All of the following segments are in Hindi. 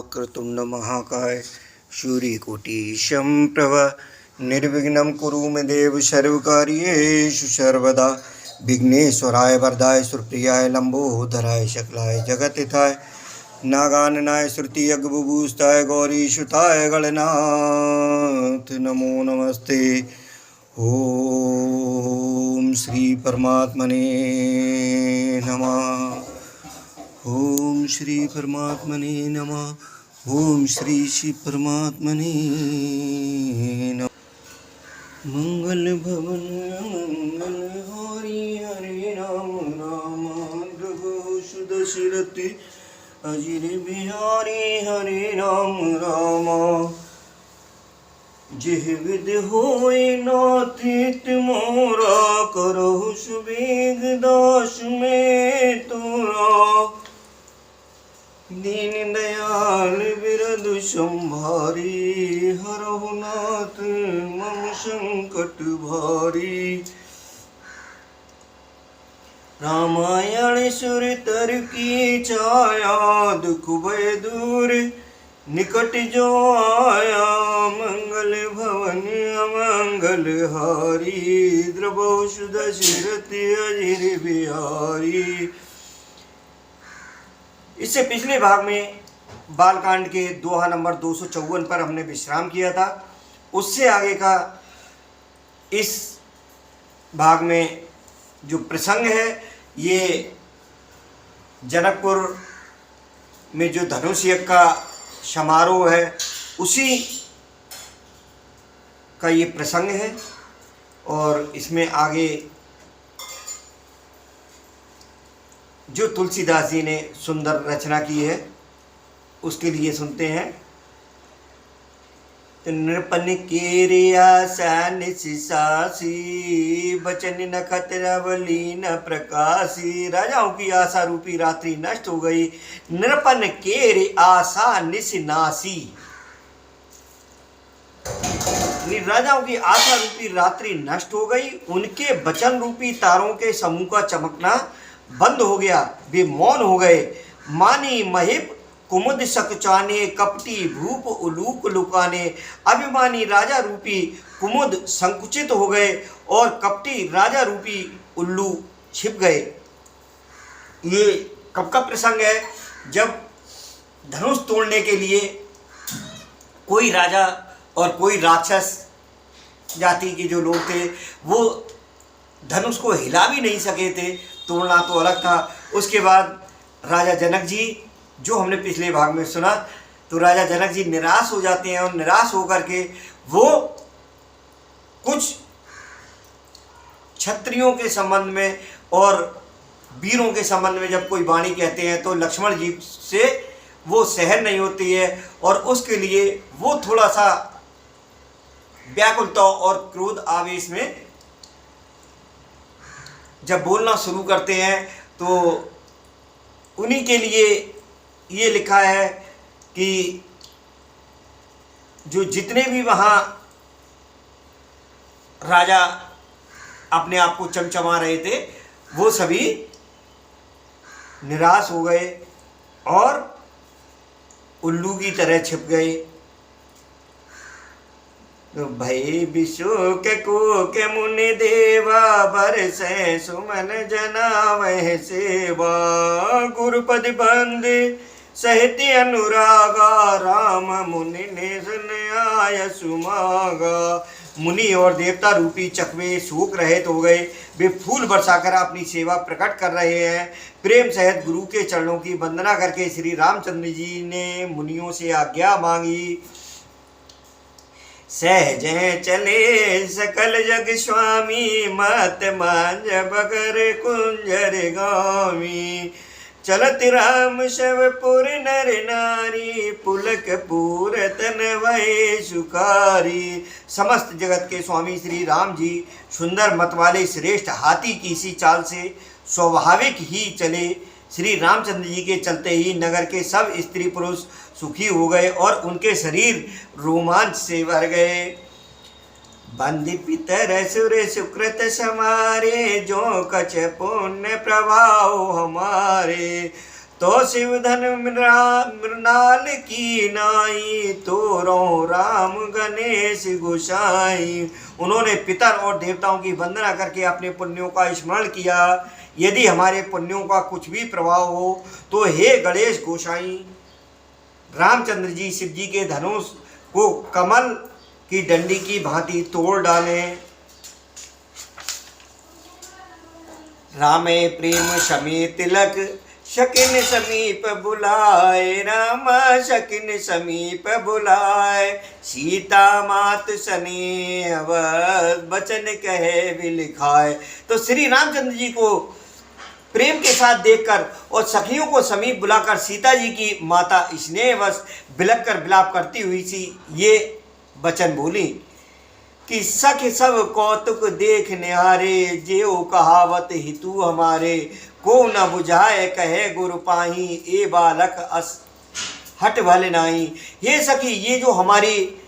वक्रतुंड महाकाय सूर्यकोटि समप्रभ निर्विघ्नं कुरु मे देव सर्वकार्येषु सर्वदा। विघ्नेश्वराय वरदाय सुरप्रियाय लंबोदराय शकलाय जगत्हिताय नागाननाय श्रुति यज्ञबुभूषिताय गौरीसुताय गणनाथ नमो नमस्ते। ओम श्री परमात्मने नमः। ओम श्री परमात्मने नमः। ओम श्री परमात्मने नमः। मंगल भवन मंगल हारी हरे राम राम रघु दशरथ अजिर बिहारी हरे राम राम। जिह विद होए नाथित मोरा करहु सुबेग दास में तोरा। दीन दयाल बिरदु संभारी हरहु नाथ मम संकट भारी। रामायण सुर तर की छाया दुख भय दूर निकट जो आया। मंगल भवन अमंगल हारी द्रवहु दशरथ अजिर बिहारी। इससे पिछले भाग में बालकांड के दोहा नंबर 254 पर हमने विश्राम किया था। उससे आगे का इस भाग में जो प्रसंग है ये जनकपुर में जो धनुष यज्ञ का समारोह है उसी का ये प्रसंग है। और इसमें आगे जो तुलसीदास जी ने सुंदर रचना की है उसके लिए सुनते हैं। नृपन केरे आशा निशासी बचन नखत रवली न प्रकाशी। राजाओं की आशा रूपी रात्रि नष्ट हो गई। नृपन केरे आशा निशनासी। राजाओं की आशा रूपी रात्रि नष्ट हो गई। उनके वचन रूपी तारों के समूह का चमकना बंद हो गया। वे मौन हो गए। मानी महिप कुमुद सकचाने कपटी भूप उलूक लुकाने। अभिमानी राजा रूपी कुमुद संकुचित हो गए और कपटी राजा रूपी उल्लू छिप गए। ये कब का प्रसंग है? जब धनुष तोड़ने के लिए कोई राजा और कोई राक्षस जाति के जो लोग थे वो धनुष को हिला भी नहीं सके थे। तोड़ना तो अलग था। उसके बाद राजा जनक जी, जो हमने पिछले भाग में सुना, तो राजा जनक जी निराश हो जाते हैं और निराश होकर के वो कुछ क्षत्रियों के संबंध में और वीरों के संबंध में जब कोई वाणी कहते हैं तो लक्ष्मण जी से वो सहन नहीं होती है और उसके लिए वो थोड़ा सा व्याकुलता और क्रोध आवेश में जब बोलना शुरू करते हैं तो उन्हीं के लिए ये लिखा है कि जो जितने भी वहाँ राजा अपने आप को चमचमा रहे थे वो सभी निराश हो गए और उल्लू की तरह छिप गए। तो भई विशोक को के मुनि देवा बरसे सुमन जना वह सेवा। गुरुपद बंद सहित अनुरागा राम मुनि ने सुन आय सुमागा। मुनि और देवता रूपी चकवे शोक रहित हो गए। वे फूल बरसाकर अपनी सेवा प्रकट कर रहे हैं। प्रेम सहित गुरु के चरणों की वंदना करके श्री रामचंद्र जी ने मुनियों से आज्ञा मांगी। सहज चले सकल जग स्वामी मत मांझ बगर कुंजर गामी। चलत राम शवपुर नर नारी पुलक पूर तन वै सुखारी। समस्त जगत के स्वामी श्री राम जी सुंदर मत वाले श्रेष्ठ हाथी की सी चाल से स्वाभाविक ही चले। श्री रामचंद्र जी के चलते ही नगर के सब स्त्री पुरुष सुखी हो गए और उनके शरीर रोमांच से भर गए। बंदी पितर सुर सुकृत समारे जो कछ पुण्य प्रभाव हमारे। तो शिव धन मृणाल की नाई, तोरो राम गणेश गोसाई। उन्होंने पितर और देवताओं की वंदना करके अपने पुण्यों का स्मरण किया। यदि हमारे पुण्यों का कुछ भी प्रभाव हो तो हे गणेश गोसाई, रामचंद्र जी शिव जी के धनुष को कमल की डंडी की भांति तोड़ डालें। रामे प्रेम शमी तिलक, शकिन समीप बुलाए, राम शकिन समीप बुलाए। सीता मात स्नेह वचन कहे विलिखाए। तो श्री रामचंद्र जी को प्रेम के साथ देखकर और सखियों को समीप बुलाकर सीता जी की माता स्नेहवश बिलक कर विलाप करती हुई सी ये वचन बोली कि सखी सब कौतुक देख निहारे, जेऊ कहावत हितु हमारे। को न बुझाए कहे गुरु पाही, ए बालक अस हट भले नाही। ये सखी, ये जो हमारी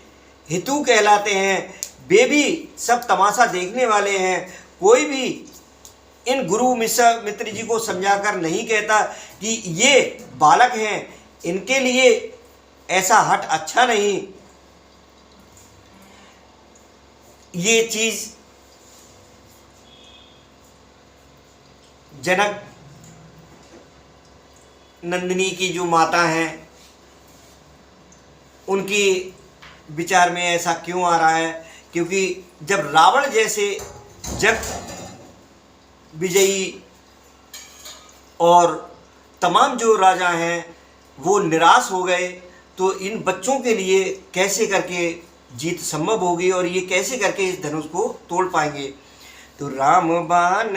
हितु कहलाते हैं, वे भी सब तमाशा देखने वाले हैं। कोई भी इन गुरु मित्र जी को समझाकर नहीं कहता कि ये बालक हैं, इनके लिए ऐसा हट अच्छा नहीं। ये चीज जनक नंदिनी की जो माता हैं उनकी विचार में ऐसा क्यों आ रहा है? क्योंकि जब रावण जैसे जग विजयी और तमाम जो राजा हैं वो निराश हो गए, तो इन बच्चों के लिए कैसे करके जीत संभव होगी और ये कैसे करके इस धनुष को तोड़ पाएंगे? तो राम बाण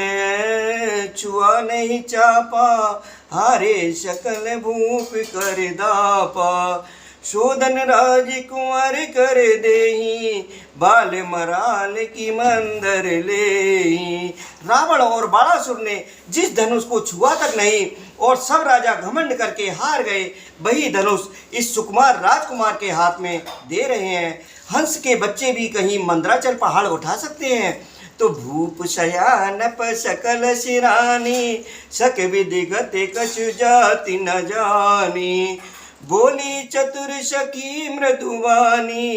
छुआ नहीं चापा, हारे सकल भूप कर दापा। शोधन राजकुमार कर देही, बाल मराल की मंदर ले। रावण और बाणासुर ने जिस धनुष को छुआ तक नहीं और सब राजा घमंड करके हार गए, वही धनुष इस सुकुमार राजकुमार के हाथ में दे रहे हैं। हंस के बच्चे भी कहीं मंदराचल पहाड़ उठा सकते हैं, तो भूप शयानप सकल सिरानी, सक विधि गति कछु जाति न जानी। बोली चतुर सखी मृदुवानी,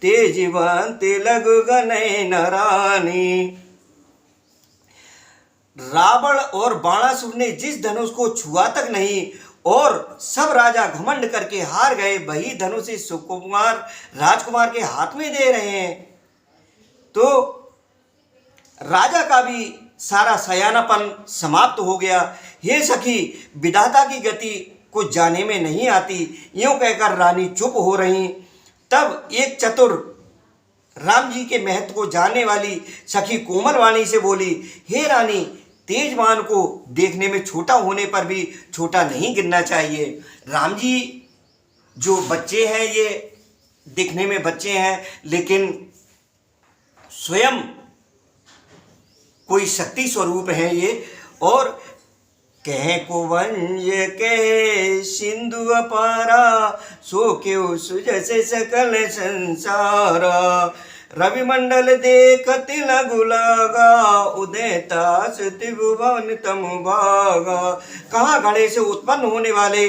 तेजवंत लघु गनय नरानी। रावण और बाणासुर ने जिस धनुष को छुआ तक नहीं और सब राजा घमंड करके हार गए, वही धनुष इस सुकुमार राजकुमार के हाथ में दे रहे हैं। तो राजा का भी सारा सयानापन समाप्त हो गया। हे सखी, विधाता की गति कुछ जाने में नहीं आती, यूं कहकर रानी चुप हो रही। तब एक चतुर राम जी के महत्व को जानने वाली सखी कोमल वाणी से बोली, हे रानी, तेजवान को देखने में छोटा होने पर भी छोटा नहीं गिनना चाहिए। राम जी जो बच्चे हैं ये दिखने में बच्चे हैं, लेकिन स्वयं कोई शक्ति स्वरूप है ये। और कहे को वंज कहे सिंधु अपारा, सो क्यों सुजस सकल संसारा। रविमंडल देखत लघु लागा, उदयता त्रिभुवन तम भागा। कहाँ घड़े से उत्पन्न होने वाले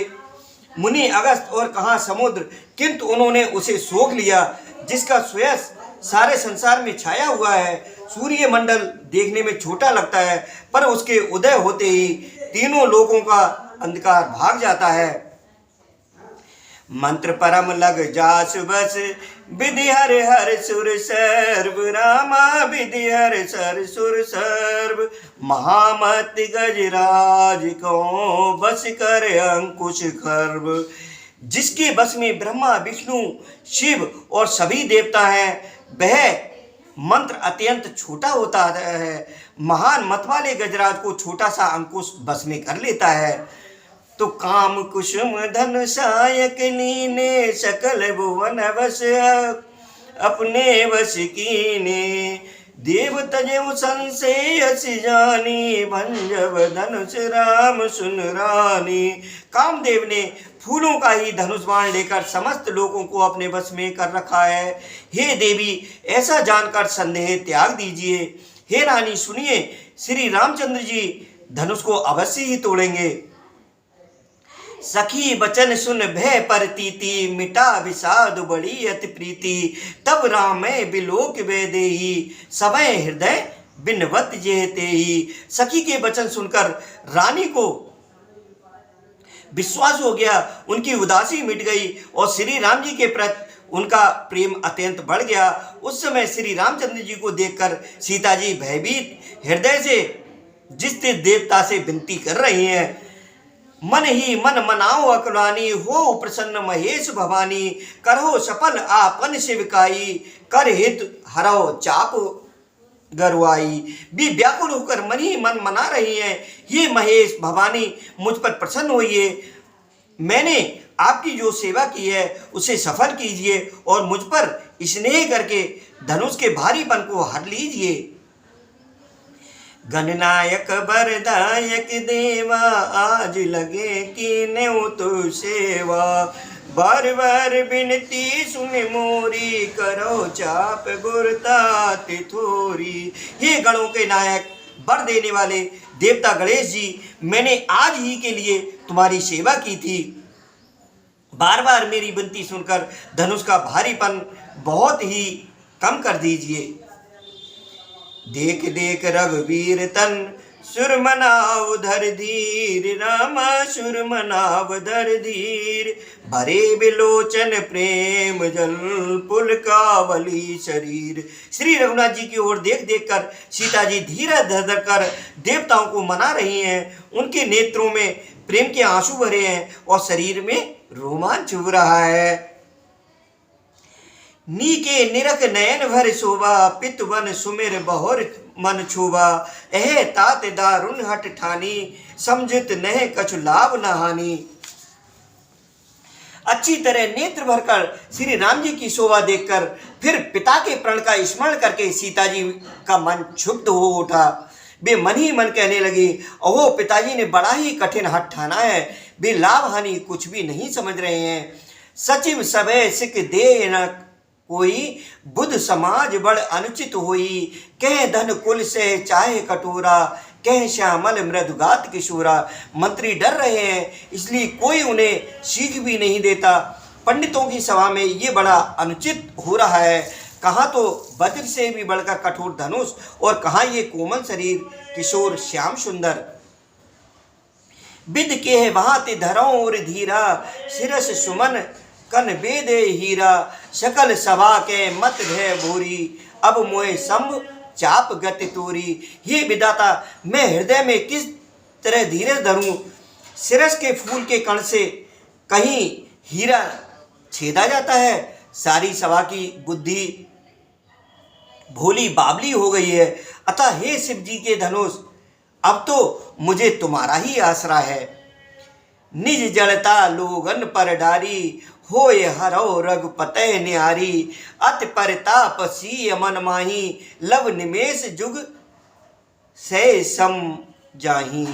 मुनि अगस्त और कहाँ समुद्र, किंतु उन्होंने उसे सोख लिया जिसका श्रेयस सारे संसार में छाया हुआ है। सूर्य मंडल देखने में छोटा लगता है, पर उसके उदय होते ही तीनों लोगों का अंधकार भाग जाता है। मंत्र परम लग जास बस, विधि हर हर सुर सर्व। रामा विधि हर सर सुर सर्व। महामति गजराज को बस कर अंकुश खर्व। जिसके बस में ब्रह्मा विष्णु शिव और सभी देवता हैं, वह मंत्र अत्यंत छोटा होता है। महान मत वाले गजराज को छोटा सा अंकुश बस में कर लेता है। तो काम कुसुम धन सायक लीने, सकल भुवन वश अपने वश कीने। देव तजेउ संशय अस जानी, भंजव धनुष राम सुन रानी। कामदेव ने फूलों का ही धनुष बाण लेकर समस्त लोगों को अपने वश में कर रखा है। हे देवी, ऐसा जानकर संदेह त्याग दीजिए। हे रानी सुनिए, श्री रामचंद्र जी धनुष को अवश्य ही तोड़ेंगे। सखी बचन सुन भय परतीति, मिटा विषाद बड़ी अति प्रीति। तब राम बिलोक वे देही, समय हृदय बिनवत जेते ही। सखी के वचन सुनकर रानी को विश्वास हो गया, उनकी उदासी मिट गई और श्री राम जी के प्रति उनका प्रेम अत्यंत बढ़ गया। उस समय श्री रामचंद्र जी को देखकर सीता जी भयभीत हृदय से जिस देवता से विनती कर रही हैं, मन ही मन मनाओ अकुलानी, हो प्रसन्न महेश भवानी। करहो सफल आपन सेविकाई, कर हित हरो चाप गरुआई। भी व्याकुल होकर मन ही मन मना रही हैं, ये महेश भवानी मुझ पर प्रसन्न होइए, मैंने आपकी जो सेवा की है उसे सफल कीजिए और मुझ पर स्नेह करके धनुष के भारीपन को हर लीजिए। गणनायक बरदायक देवा, आज लगे कि न्यू तो सेवा। बार बार बिनती सुन मोरी, करो चाप गुरतात थोरी। हे गणों के नायक, वर देने वाले देवता गणेश जी, मैंने आज ही के लिए तुम्हारी सेवा की थी, बार बार मेरी विनती सुनकर धनुष का भारीपन बहुत ही कम कर दीजिए। देख देख रघुवीर तन, सुर मनाव धर धीर, रामा सुर मनाव धर धीर। भरे बिलोचन प्रेम जल, पुलकावली शरीर। श्री रघुनाथ जी की ओर देख देख कर सीता जी धीरे धर धर कर देवताओं को मना रही हैं। उनके नेत्रों में प्रेम के आंसू भरे हैं और शरीर में रोमांच चुभ रहा है। नीके निरख नयन भर शोभा, पितवन सुमिर बहुर मन छुबा। एह तात दारुण हट ठानी, समझत नह कछु लाभ न हानि। अच्छी तरह नेत्र भरकर श्री राम जी की शोभा देखकर फिर पिता के प्रण का स्मरण करके सीता जी का मन क्षुब्ध हो उठा। वे मन ही मन कहने लगी, ओहो पिताजी ने बड़ा ही कठिन हठ ठाना है, वे लाभ हानि कुछ भी नहीं समझ रहे हैं। सचिव सबे सिक दे न कोई, बुद्ध समाज बड़ अनुचित होई। कह धन कुल से चाहे कटोरा, कह श्यामल मृदुगात किशोरा। मंत्री डर रहे हैं, इसलिए कोई उन्हें सीख भी नहीं देता। पंडितों की सभा में ये बड़ा अनुचित हो रहा है। कहाँ तो वज्र से भी बढ़कर कठोर धनुष और कहाँ ये कोमल शरीर किशोर श्याम सुंदर। विद के भांति धरो और धीरा, शिरस सुमन कन बेदे हीरा। सकल सभा के मत भय भूरी, अब मोए संभ चाप गति तोरी। ये विदाता, मैं हृदय में किस तरह धीरज धरूं, शिरस के फूल के कण से कहीं हीरा छेदा जाता है। सारी सभा की बुद्धि भोली बाबली हो गई है। अतः हे शिव जी के धनुष, अब तो मुझे तुम्हारा ही आसरा है। निज जड़ता लोगन पर डारी, होय हरो रघुपते न्यारी। अति परताप सीय मन माही, लव निमेष जुग से सम जाही।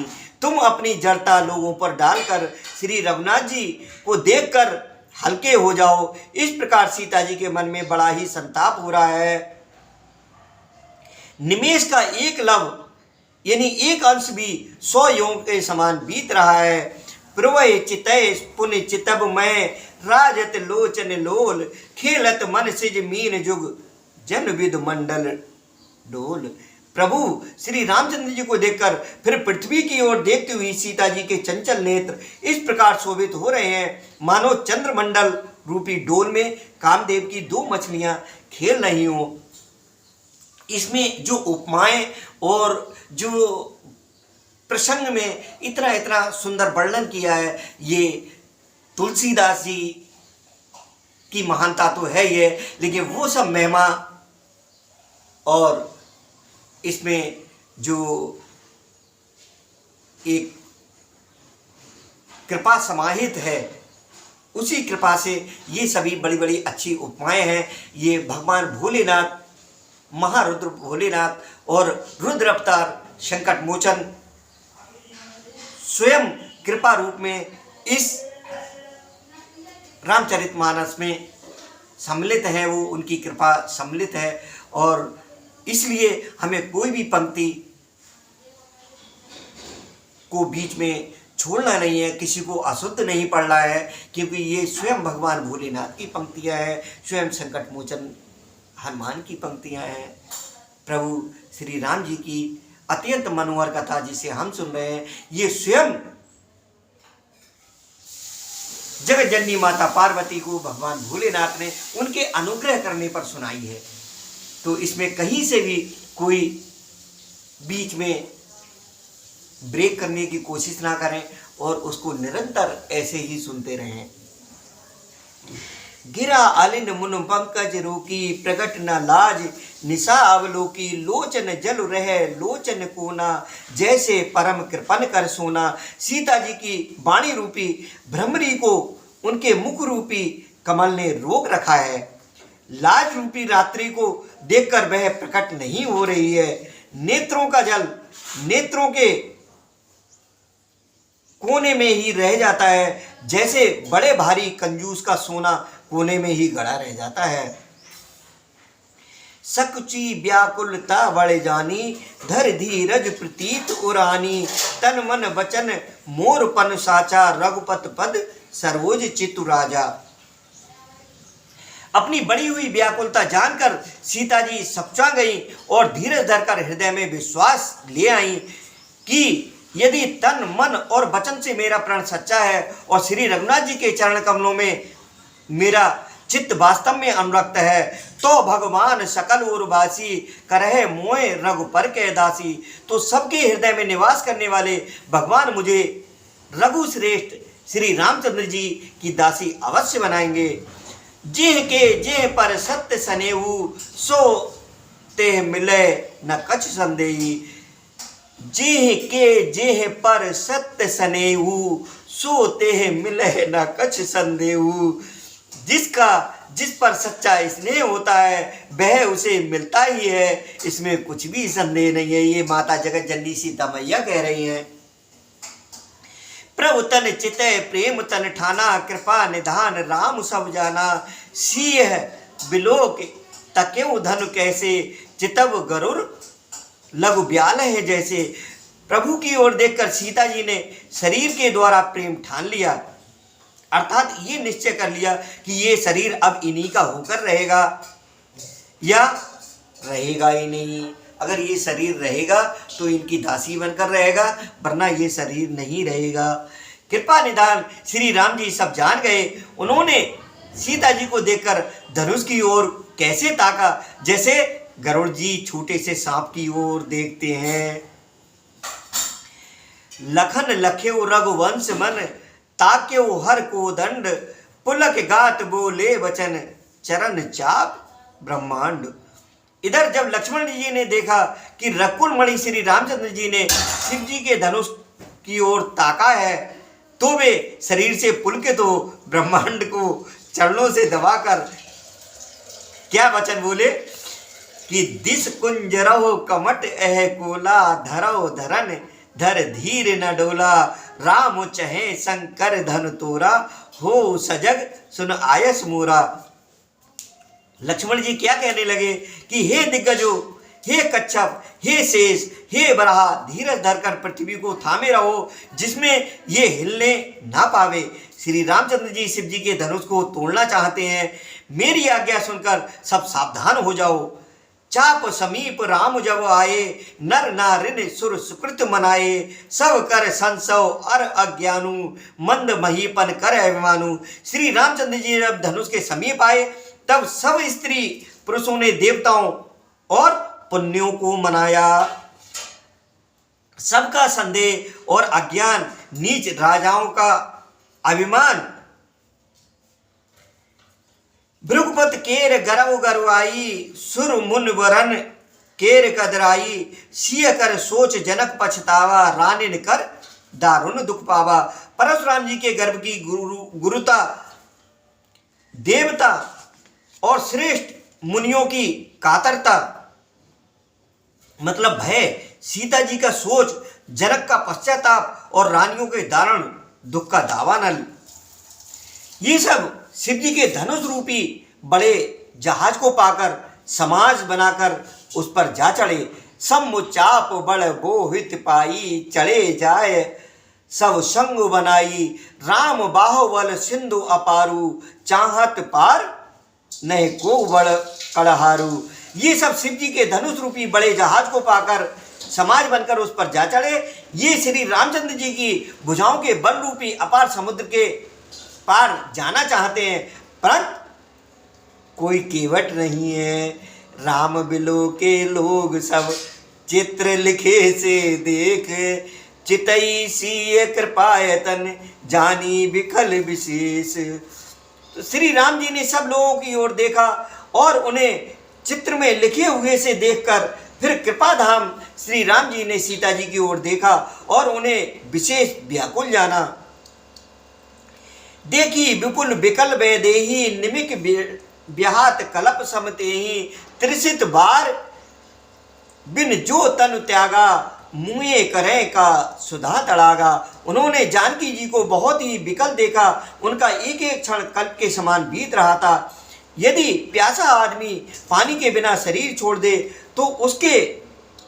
तुम अपनी जड़ता लोगों पर डालकर श्री रघुनाथ जी को देखकर हल्के हो जाओ। इस प्रकार सीता जी के मन में बड़ा ही संताप हो रहा है। निमेष का एक लव यानी एक अंश भी 100 यों के समान बीत रहा है। प्रवय चितय पुण्य चितब मैं, राजत लोचन लोल। खेलत मन सिज मीन जुग, जन विद मंडल डोल। प्रभु श्री रामचंद्र जी को देखकर फिर पृथ्वी की ओर देखती हुई सीता जी के चंचल नेत्र इस प्रकार शोभित हो रहे हैं, मानो चंद्रमंडल रूपी डोल में कामदेव की 2 मछलियां खेल रही हों। इसमें जो उपमाएं और जो प्रसंग में इतना इतना सुंदर वर्णन किया है, ये तुलसीदास जी की महानता तो है ये, लेकिन वो सब महिमा और इसमें जो एक कृपा समाहित है, उसी कृपा से ये सभी बड़ी बड़ी अच्छी उपमाएं हैं। ये भगवान भोलेनाथ, महारुद्र भोलेनाथ और रुद्र अवतार संकट मोचन स्वयं कृपा रूप में इस रामचरितमानस में सम्मिलित है। वो उनकी कृपा सम्मिलित है और इसलिए हमें कोई भी पंक्ति को बीच में छोड़ना नहीं है, किसी को अशुद्ध नहीं पड़ना है, क्योंकि ये स्वयं भगवान भोलेनाथ की पंक्तियां हैं, स्वयं संकट मोचन हनुमान की पंक्तियां हैं, प्रभु श्री राम जी की अत्यंत मनोहर कथा जिसे हम सुन रहे हैं, ये स्वयं जगत जननी माता पार्वती को भगवान भोलेनाथ ने उनके अनुग्रह करने पर सुनाई है। तो इसमें कहीं से भी कोई बीच में ब्रेक करने की कोशिश ना करें और उसको निरंतर ऐसे ही सुनते रहें। गिरा आलिन मुन पंकज रोकी, प्रगट न लाज निशा अवलोकी, लोचन जल रहे लोचन कोना, जैसे परम कृपन कर सोना। सीता जी की वाणी रूपी भ्रमरी को उनके मुख रूपी कमल ने रोक रखा है। लाज रूपी रात्रि को देखकर वह प्रकट नहीं हो रही है। नेत्रों का जल नेत्रों के कोने में ही रह जाता है, जैसे बड़े भारी कंजूस का सोना कोने में ही गड़ा रह जाता है। सकुची व्याकुलता बढ़ जानी, धर धीरज प्रतीत उरानी, तन मन वचन मोरपन साचा, रघुपत पद सरोज चितु राजा। अपनी बड़ी हुई व्याकुलता जानकर सीता जी सपचा गई और धीरज धरकर हृदय में विश्वास ले आई कि यदि तन मन और वचन से मेरा प्राण सच्चा है और श्री रघुनाथ जी के चरण कमलों में मेरा चित्त वास्तव में अनुरक्त है, तो भगवान सकल उर्वासी करहे मोए रघुपर के दासी। तो सबके हृदय में निवास करने वाले भगवान मुझे रघु श्रेष्ठ श्री रामचंद्र जी की दासी अवश्य बनाएंगे। जेह के जेह पर सत्य सनेहु, सो तेह मिले न कछ संदेही। जेह के जेह पर सत्य सनेहु, सो तेह मिले न कछ संदेहु। जिस पर सच्चा स्नेह होता है वह उसे मिलता ही है, इसमें कुछ भी संदेह नहीं है। ये माता जगत जननी सीता मैया कह रही हैं। प्रभु तन चितय प्रेम तन ठाना, कृपा निधान राम सब जाना। सिंह बिलोक तकेउ धनु कैसे, चितव गरुड़ लघु ब्याल है जैसे। प्रभु की ओर देखकर सीता जी ने शरीर के द्वारा प्रेम ठान लिया, अर्थात ये निश्चय कर लिया कि ये शरीर अब इन्हीं का होकर रहेगा या रहेगा ही नहीं। अगर ये शरीर रहेगा तो इनकी दासी बनकर रहेगा, वरना ये शरीर नहीं रहेगा। कृपा निधान श्री राम जी सब जान गए। उन्होंने सीता जी को देखकर धनुष की ओर कैसे ताका, जैसे गरुड़ जी छोटे से सांप की ओर देखते हैं। लखन लखेउ रघुवंश मन, ताक्यो हर को दंड, पुलक गात बोले वचन, चरण चाप ब्रह्मांड। इधर जब लक्ष्मण जी ने देखा कि रकुल मणि श्री रामचंद्र जी ने शिव जी के धनुष की ओर ताका है, तो वे शरीर से पुलकित हो ब्रह्मांड को चरणों से दबाकर क्या वचन बोले कि दिस कुंज रहो कमट एह कोला, धरो धरन धर धीर न डोला। राम चहे शंकर धन तोरा, हो सजग सुन आयस मोरा। लक्ष्मण जी क्या कहने लगे कि हे दिग्गजो, हे कच्छप, हे शेष, हे बराह, धीरज धरकर पृथ्वी को थामे रहो, जिसमें ये हिलने ना पावे। श्री रामचंद्र जी शिव जी के धनुष को तोड़ना चाहते हैं। मेरी आज्ञा सुनकर सब सावधान हो जाओ। चाप समीप राम जब आए, नर नारिन सुर सुकृत मनाए। सब कर संसव अर अज्ञानु, मंद महीपन कर अभिमानु। श्री रामचंद्र जी जब धनुष के समीप आए, तब सब स्त्री पुरुषों ने देवताओं और पुण्यों को मनाया। सबका संदेह और अज्ञान, नीच राजाओं का अभिमान, भृगुपत केर गरव गरवाई, सुर मुन वरन केर कदराई। सिय कर सोच जनक पछतावा, रानिन कर दारुण दुख पावा। परशुराम जी के गर्भ की गुरुता, देवता और श्रेष्ठ मुनियों की कातरता मतलब भय, सीता जी का सोच, जनक का पश्चाताप और रानियों के दारुण दुख का दावानल, ये सब शिव जी के धनुष रूपी बड़े जहाज को पाकर समाज बनाकर उस पर जा चढ़े। समुचाप बड़ बोहित पाई, चढ़े जाए सब संग बनाई, राम बाहुबल सिंधु अपारू, चाहत पार नहीं को बड़ कड़हारू। ये सब शिव जी के धनुष रूपी बड़े जहाज को पाकर समाज बनकर उस पर जा चढ़े। ये श्री रामचंद्र जी की भुजाओं के बल रूपी अपार समुद्र के पार जाना चाहते हैं, परंतु कोई केवट नहीं है। राम बिलो के लोग सब चित्र लिखे से देख, चितई सी कृपायतन जानी विखल विशेष। तो श्री राम जी ने सब लोगों की ओर देखा और उन्हें चित्र में लिखे हुए से देखकर फिर कृपा धाम श्री राम जी ने सीता जी की ओर देखा और उन्हें विशेष व्याकुल जाना। देखी विपुल विकल वैदेही, निमिक ब्याहत कलप समतेहि, त्रिसित बार बिन जो तन त्यागा, मुए करे का सुधा तड़ागा। उन्होंने जानकी जी को बहुत ही विकल देखा, उनका एक एक क्षण कल्प के समान बीत रहा था। यदि प्यासा आदमी पानी के बिना शरीर छोड़ दे तो उसके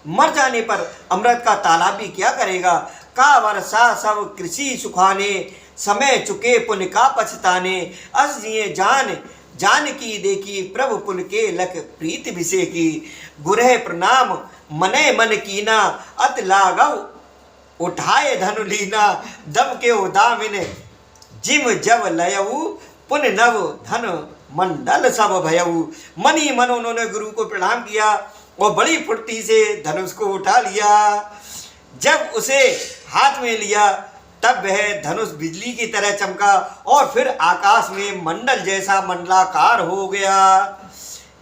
मर जाने पर अमृत का तालाब भी क्या करेगा। का वर्षा सब कृषि सुखाने, समय चुके पुण्य का पछताने, अस जिए जान जान की देखी, प्रभु पुल के लख प्रीत विषे की। गुरह प्रणाम मने मन कीना, अत लागव उठाए धनु लीना, दम के उदामिन जिम जब लयऊ, पुन नव धन मंडल सब भयऊ। मन ही मन उन्होंने गुरु को प्रणाम किया और बड़ी फुर्ती से धनुष को उठा लिया। जब उसे हाथ में लिया तब वह धनुष बिजली की तरह चमका और फिर आकाश में मंडल जैसा मंडलाकार हो गया।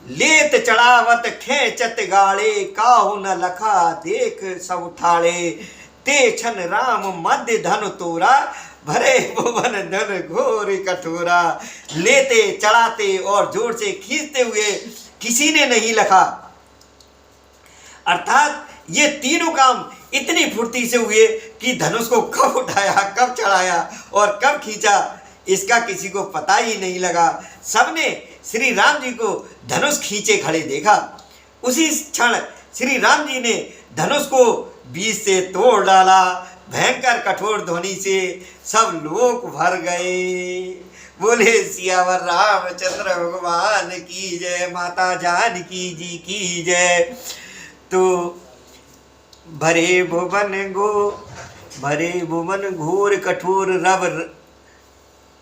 लेत चढ़ावत खेचत गाड़े, काहू न लखा देख सब ठाड़े, ते छन राम मध्य धन तोरा, भरे भुवन धन घोर कठोरा। लेते चढ़ाते और जोर से खींचते हुए किसी ने नहीं लखा। अर्थात ये तीनों काम इतनी फुर्ती से हुए कि धनुष को कब उठाया, कब चढ़ाया और कब खींचा इसका किसी को पता ही नहीं लगा। सबने श्री राम जी को धनुष खींचे खड़े देखा। उसी क्षण श्री राम जी ने धनुष को बीच से तोड़ डाला। भयंकर कठोर ध्वनि से सब लोग भर गए। बोले सियावर रामचंद्र भगवान की जय, माता जानकी जी की जय। तो भरे भुवन घोर कठोर रव,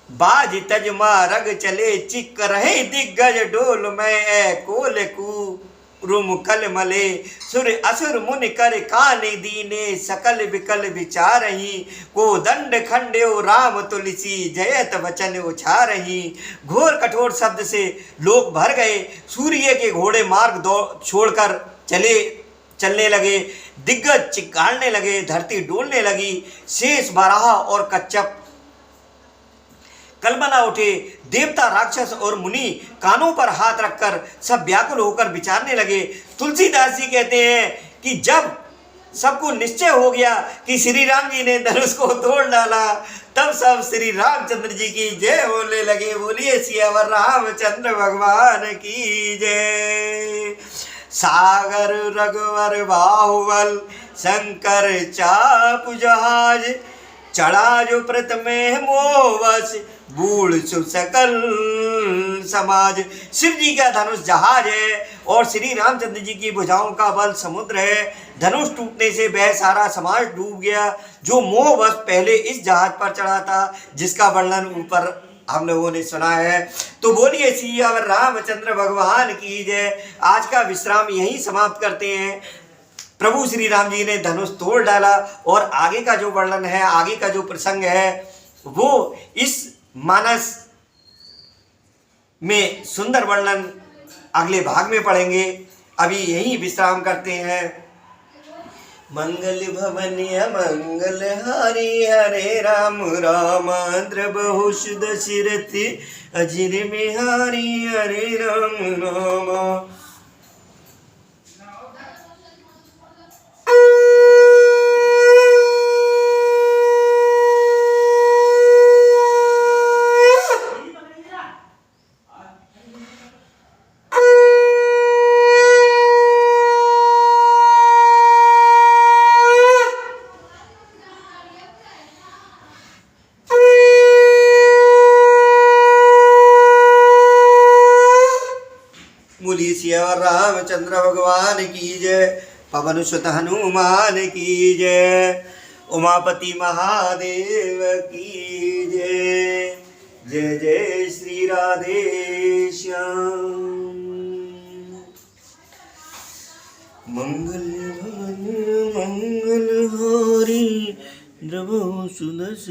बाज तज मारग चले चिक रहे दिग्गज डोल में, कोल कू रुम कल मले, सुर असुर मुन कर कान दीने, सकल विकल विचारही, को दंड खंड्यो राम तुलसी, जयत वचन उछारही। घोर कठोर शब्द से लोग भर गए। सूर्य के घोड़े मार्ग छोड़कर चलने लगे। दिग्गज चिल्लाने लगे, धरती डोलने लगी। शेष बराह और कच्छप कलबला उठे। देवता राक्षस और मुनि कानों पर हाथ रखकर सब व्याकुल होकर विचारने लगे। तुलसीदास जी कहते हैं कि जब सबको निश्चय हो गया कि श्री राम जी ने धनुष को तोड़ डाला, तब सब श्री रामचंद्र जी की जय बोलने लगे। बोलिए सियावर रामचंद्र भगवान की जय। सागर रघुवर बाहुबल, शंकर चाप जहाज, चढ़ा जो प्रथमे मोवश, बूढ़ सकल समाज। शिव जी का धनुष जहाज है और श्री रामचंद्र जी की भुजाओं का बल समुद्र है। धनुष टूटने से वह सारा समाज डूब गया जो मोहवश पहले इस जहाज पर चढ़ा था, जिसका वर्णन ऊपर हम लोगों ने सुना है। तो बोलिए सियावर रामचंद्र भगवान की जय। आज का विश्राम यहीं समाप्त करते हैं। प्रभु श्री राम जी ने धनुष तोड़ डाला और आगे का जो वर्णन है, आगे का जो प्रसंग है, वो इस मानस में सुंदर वर्णन अगले भाग में पढ़ेंगे। अभी यहीं विश्राम करते हैं। मंगल भवन मंगल हारी, हरे राम रामांद्र बहुष दशरथ, अजिर बिहारी हरे राम राम। सिया रामचंद्र भगवान की जय, पवन सुत हनुमान की जय, उमापति महादेव की जय। जय जय श्री राधे श्याम। मंगल भवन मंगल हारी द्रवो सुदर्शन।